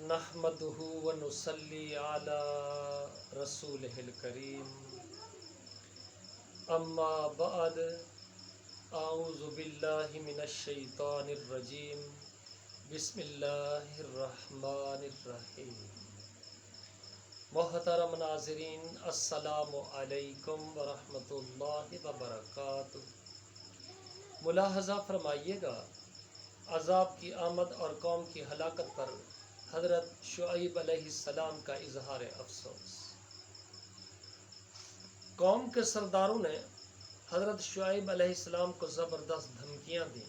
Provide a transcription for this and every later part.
نحمدہ ونصلی علی رسولہ الکریم اما بعد اعوذ باللہ من الشیطان الرجیم بسم اللہ الرحمن الرحیم۔ محترم ناظرین، السلام علیکم ورحمۃ اللہ وبرکاتہ۔ ملاحظہ فرمائیے گا، عذاب کی آمد اور قوم کی ہلاکت پر حضرت شعیب علیہ السلام کا اظہار افسوس۔ قوم کے سرداروں نے حضرت شعیب علیہ السلام کو زبردست دھمکیاں دیں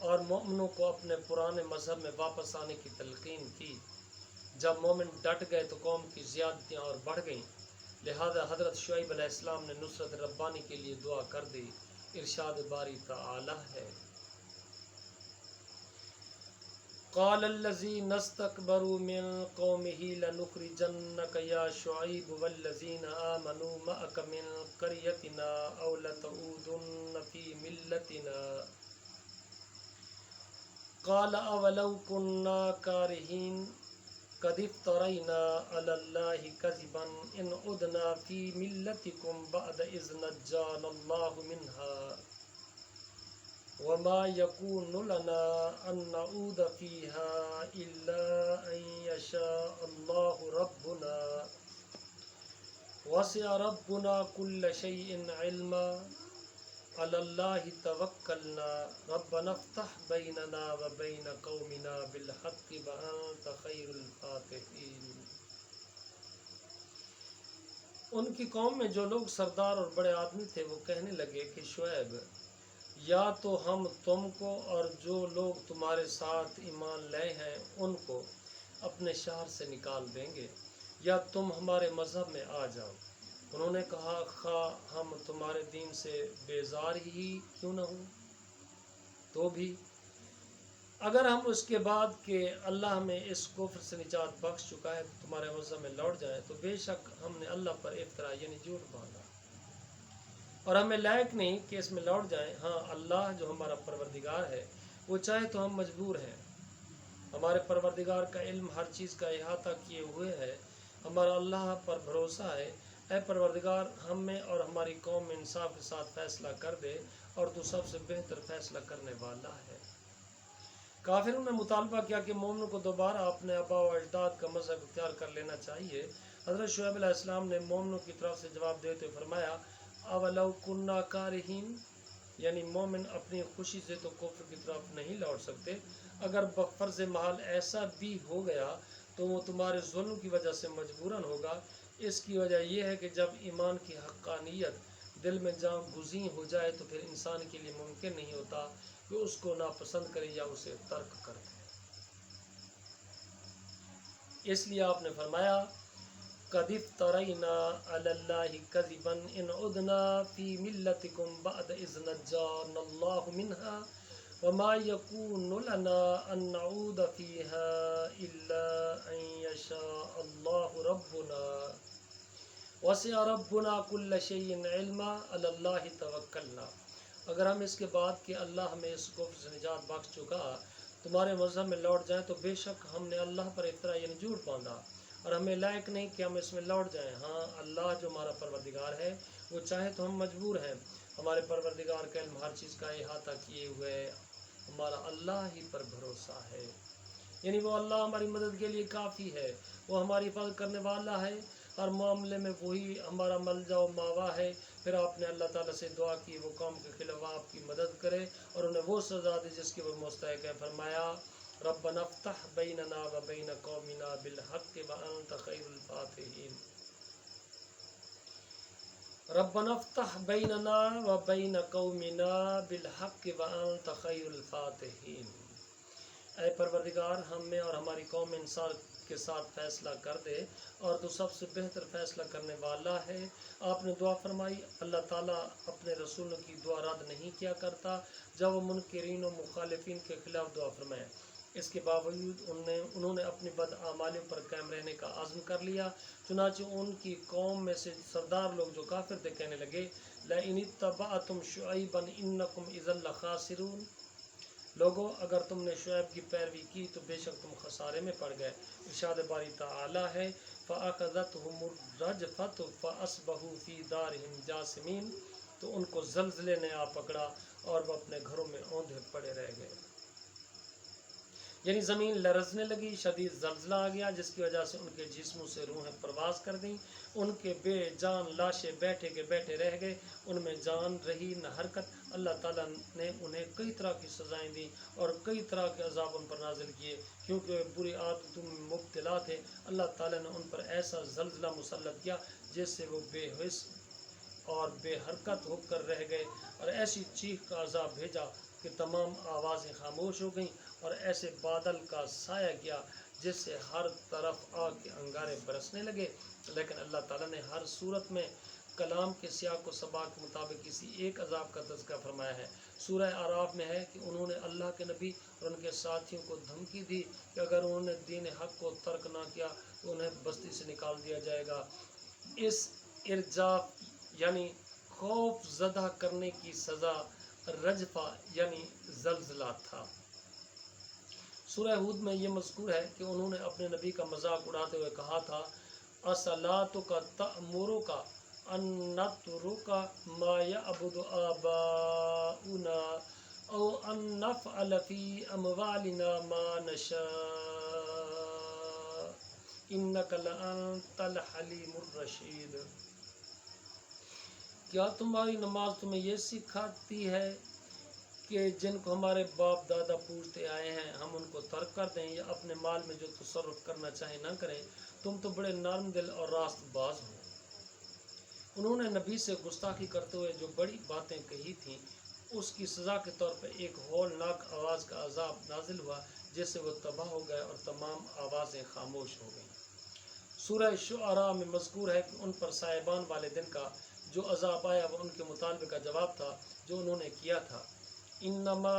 اور مومنوں کو اپنے پرانے مذہب میں واپس آنے کی تلقین کی۔ جب مومن ڈٹ گئے تو قوم کی زیادتیاں اور بڑھ گئیں، لہذا حضرت شعیب علیہ السلام نے نصرت ربانی کے لیے دعا کر دی۔ ارشاد باری تعالی ہے، قال الذین استکبروا من قومہ لنخرجنک یا شعیب والذین آمنوا معک من قریتنا او لتعودن فی ملتنا قال اولو کنا کارہین قد افترینا علی اللہ کذبا ان عدنا فی ملتکم بعد اذ نجانا اللہ منہا وما يكون لنا أن نعود فيها إلا أن يشاء الله ربنا وسع ربنا كل شيء علما على الله توكلنا ربنا افتح بيننا وبين قومنا بالحق وأنت خير الفاتحين۔ ان کی قوم میں جو لوگ سردار اور بڑے آدمی تھے وہ کہنے لگے کہ شعیب، یا تو ہم تم کو اور جو لوگ تمہارے ساتھ ایمان لائے ہیں ان کو اپنے شہر سے نکال دیں گے، یا تم ہمارے مذہب میں آ جاؤ۔ انہوں نے کہا، خواہ ہم تمہارے دین سے بیزار ہی کیوں نہ ہوں، تو بھی اگر ہم اس کے بعد کہ اللہ ہمیں اس کفر سے نجات بخش چکا ہے تمہارے مذہب میں لوٹ جائیں تو بے شک ہم نے اللہ پر افطرا یعنی جھوٹ باندھا اور ہمیں لائق نہیں کہ اس میں لوٹ جائیں۔ ہاں، اللہ جو ہمارا پروردگار ہے وہ چاہے تو ہم مجبور ہیں۔ ہمارے پروردگار کا علم ہر چیز کا احاطہ کیے ہوئے ہے، ہمارا اللہ پر بھروسہ ہے۔ اے پروردگار، ہم میں اور ہماری قوم میں انصاف کے ساتھ فیصلہ کر دے اور تو سب سے بہتر فیصلہ کرنے والا ہے۔ کافروں نے مطالبہ کیا کہ مومنوں کو دوبارہ اپنے آباء و اجداد کا مذہب اختیار کر لینا چاہیے۔ حضرت شعیب علیہ السلام نے مومنوں کی طرف سے جواب دیتے ہوئے فرمایا، اولو کنا کارہین، یعنی مومن اپنی خوشی سے تو کفر کی طرف نہیں لوٹ سکتے، اگر بفرض محال ایسا بھی ہو گیا تو وہ تمہارے ظلم کی وجہ سے مجبوراً ہوگا۔ اس کی وجہ یہ ہے کہ جب ایمان کی حقانیت دل میں جاں گزین ہو جائے تو پھر انسان کے لیے ممکن نہیں ہوتا کہ اس کو ناپسند کرے یا اسے ترک کر دے۔ اس لیے آپ نے فرمایا، قد افترینا علی اللہ کذبا ان عدنا فی ملتکم بعد اذ نجانا اللہ منہا وما یکون لنا ان نعود فیہا الا ان یشاء اللہ ربنا وسع ربنا کل شیء علما علی اللہ توکلنا۔ اگر ہم اس کے بعد کہ اللہ ہمیں اس کفر سے نجات بخش چکا تمہارے مذہب میں لوٹ جائیں تو بے شک ہم نے اللہ پر افطرا یعنی جھوٹ باندھا اور ہمیں لائق نہیں کہ ہم اس میں لوٹ جائیں۔ ہاں، اللہ جو ہمارا پروردگار ہے وہ چاہے تو ہم مجبور ہیں۔ ہمارے پروردگار کا علم ہر چیز کا احاطہ کیے ہوئے ہے، ہمارا اللہ ہی پر بھروسہ ہے، یعنی وہ اللہ ہماری مدد کے لیے کافی ہے، وہ ہماری حفاظت کرنے والا ہے، ہر معاملے میں وہی ہمارا ملجا و ماوا ہے۔ پھر آپ نے اللہ تعالیٰ سے دعا کی وہ قوم کے خلاف آپ کی مدد کرے اور انہیں وہ سزا دے جس کی وہ مستحق ہے۔ فرمایا، ربنا افتح بیننا و بین قومنا بالحق وانت خیر الفاتحین۔ ربنا افتح بیننا و بین قومنا بالحق وانت خیر الفاتحین۔ اے پروردگار، ہم میں اور ہماری قوم میں انصاف کے ساتھ فیصلہ کر دے اور تو سب سے بہتر فیصلہ کرنے والا ہے۔ آپ نے دعا فرمائی، اللہ تعالیٰ اپنے رسولوں کی دعا رد نہیں کیا کرتا جب وہ منکرین و مخالفین کے خلاف دعا فرمائیں۔ اس کے باوجود انہوں نے اپنی بدعمالیوں پر قائم رہنے کا عزم کر لیا، چنانچہ ان کی قوم میں سے سردار لوگ جو کافر تھے کہنے لگے، لئن اتبعتم شعیبا انکم اذا لخاسرون، لوگوں اگر تم نے شعیب کی پیروی کی تو بے شک تم خسارے میں پڑ گئے۔ ارشاد باری تعالی ہے فَأَخَذَتْهُمُ الرَّجْفَةُ فَأَصْبَحُوا فِي دَارِهِمْ جَاثِمِينَ، تو ان کو زلزلے نے آ پکڑا اور وہ اپنے گھروں میں اوندھے پڑے رہ گئے۔ یعنی زمین لرزنے لگی، شدید زلزلہ آ گیا جس کی وجہ سے ان کے جسموں سے روحیں پرواز کر گئیں، ان کے بے جان لاشیں بیٹھے کے بیٹھے رہ گئے، ان میں جان رہی نہ حرکت۔ اللہ تعالیٰ نے انہیں کئی طرح کی سزائیں دیں اور کئی طرح کے عذاب ان پر نازل کیے کیونکہ وہ بری عادتوں میں مبتلا تھے۔ اللہ تعالیٰ نے ان پر ایسا زلزلہ مسلط کیا جس سے وہ بے حس اور بے حرکت ہو کر رہ گئے، اور ایسی چیخ کا عذاب بھیجا کہ تمام آوازیں خاموش ہو گئیں، اور ایسے بادل کا سایہ کیا جس سے ہر طرف آگ کے انگارے برسنے لگے۔ لیکن اللہ تعالیٰ نے ہر صورت میں کلام کے سیاق و سباق کے مطابق کسی ایک عذاب کا تذکرہ فرمایا ہے۔ سورہ اعراف میں ہے کہ انہوں نے اللہ کے نبی اور ان کے ساتھیوں کو دھمکی دی کہ اگر انہوں نے دین حق کو ترک نہ کیا تو انہیں بستی سے نکال دیا جائے گا۔ اس ارجاف یعنی خوف زدہ کرنے کی سزا رجفہ یعنی زلزلہ تھا۔ سورہ ہود میں یہ مذکور ہے کہ انہوں نے اپنے نبی کا مذاق اڑاتے ہوئے کہا تھا اَصَلَاتُكَ تَأْمُرُكَ أَن نَّتْرُكَ مَا يَعْبُدُ آبَاؤُنَا أَوْ أَن نَّفْعَلَ فِي أَمْوَالِنَا مَا نَشَاءُ إِنَّكَ لَأَنتَ الْحَلِيمُ الرَّشِيدُ۔ کیا تمہاری نماز تمہیں یہ سکھاتی ہے کہ جن کو ہمارے باپ دادا پوجتے آئے ہیں ہم ان کو ترک کر دیں یا اپنے مال میں جو تصرف کرنا چاہیں نہ کریں؟ تم تو بڑے نرم دل اور راست باز ہو۔ انہوں نے نبی سے گستاخی کرتے ہوئے جو بڑی باتیں کہی تھیں اس کی سزا کے طور پر ایک ہولناک آواز کا عذاب نازل ہوا جس سے وہ تباہ ہو گئے اور تمام آوازیں خاموش ہو گئیں۔ سورہ شعراء میں مذکور ہے کہ ان پر صاحبان والے دن کا جو عذاب آیا وہ ان کے مطالبے کا جواب تھا جو انہوں نے کیا تھا۔ انما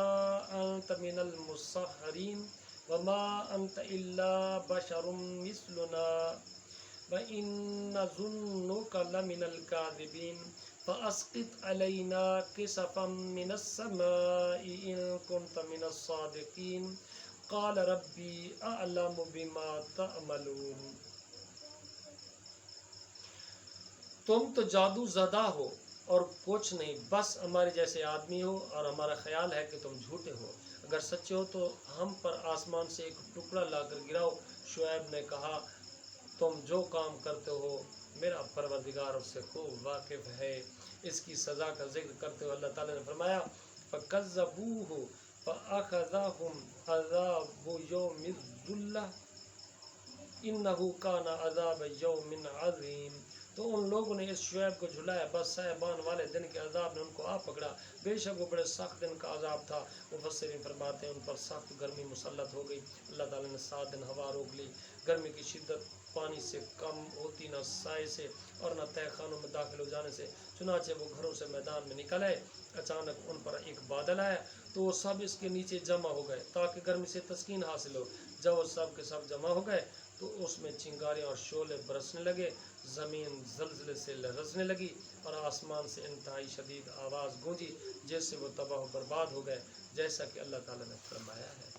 انت من المسحرین وما انت الا بشر مثلنا وان نظنک لمن الکاذبین فاسقط علینا کسفا من السماء ان کنت من الصادقین قال ربی اعلم بما تعملون۔ تم تو جادو زدہ ہو اور کچھ نہیں، بس ہمارے جیسے آدمی ہو اور ہمارا خیال ہے کہ تم جھوٹے ہو۔ اگر سچے ہو تو ہم پر آسمان سے ایک ٹکڑا لا کر گراؤ۔ شعیب نے کہا تم جو کام کرتے ہو میرا پروردگار اس سے خوب واقف ہے۔ اس کی سزا کا ذکر کرتے ہوئے اللہ تعالیٰ نے فرمایا فَكَذَّبُوهُ فَأَخَذَهُمْ عَذَابُ يَوْمِ الظُّلَّةِ إِنَّهُ كَانَ عَذَابَ يَوْمٍ عَظِيمٍ۔ تو ان لوگوں نے اس شعیب کو جھلایا، بس صاحبان والے دن کے عذاب نے ان کو آ پکڑا، بے شک وہ بڑے سخت دن کا عذاب تھا۔ مفسرین فرماتے ہیں ان پر سخت گرمی مسلط ہو گئی۔ اللہ تعالیٰ نے 7 دن ہوا روک لی، گرمی کی شدت پانی سے کم ہوتی نہ سائے سے اور نہ تہہ خانوں میں داخل ہو جانے سے، چنانچہ وہ گھروں سے میدان میں نکل آئے۔ اچانک ان پر ایک بادل آیا تو وہ سب اس کے نیچے جمع ہو گئے تاکہ گرمی سے تسکین حاصل ہو۔ جب وہ سب کے سب جمع ہو گئے تو اس میں چنگاریاں اور شعلے برسنے لگے، زمین زلزلے سے لرزنے لگی اور آسمان سے انتہائی شدید آواز گونجی جس سے وہ تباہ و برباد ہو گئے، جیسا کہ اللہ تعالیٰ نے فرمایا ہے۔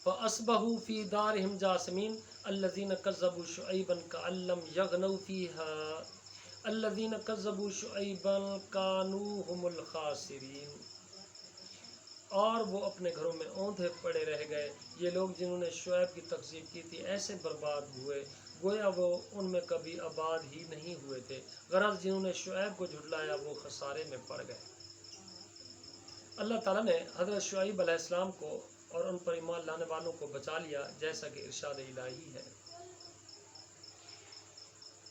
فَأَصْبَحُوا فِي دَارِهِمْ جَاثِمِينَ الَّذِينَ كَذَّبُوا شُعَيْبًا كَأَن لَّمْ يَغْنَوْا فِيهَا الَّذِينَ كَذَّبُوا شُعَيْبًا كَانُوا هُمُ الْخَاسِرِينَ۔ اور وہ اپنے گھروں میں اوندھے پڑے رہ گئے۔ یہ لوگ جنہوں نے شعیب کی تکذیب کی تھی ایسے برباد ہوئے گویا وہ ان میں کبھی آباد ہی نہیں ہوئے تھے۔ غرض جنہوں نے شعیب کو جھٹلایا وہ خسارے میں پڑ گئے۔ اللہ تعالیٰ نے حضرت شعیب علیہ السلام کو اور ان پر ایمان لانے والوں کو بچا لیا جیسا کہ ارشاد الہی ہے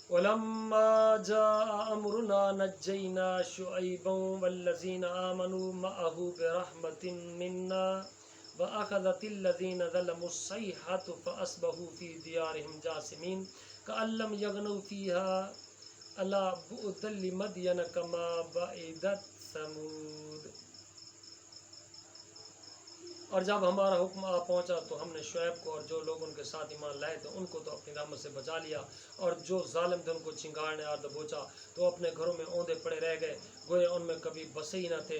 وَلَمَّا جَاءَ أَمْرُنَا نَجَّيْنَا شُعَيْبًا وَالَّذِينَ آمَنُوا مَعَهُ بِرَحْمَةٍ مِنَّا وَأَخَذَتِ الَّذِينَ ظَلَمُوا الصَّيْحَةُ فَأَصْبَحُوا فِي دِيَارِهِمْ جَاثِمِينَ كَأَن لَّمْ يَغْنَوْا فِيهَا أَلَا بُعْدًا لِّمَدْيَنَ كَمَا بَعِدَتْ ثَمُودُ۔ اور جب ہمارا حکم آ پہنچا تو ہم نے شعیب کو اور جو لوگ ان کے ساتھ ایمان لائے تھے ان کو تو اپنی رحمت سے بچا لیا، اور جو ظالم تھے ان کو چنگار نے آ دبوچا تو اپنے گھروں میں اوندھے پڑے رہ گئے گویا ان میں کبھی بسے ہی نہ تھے۔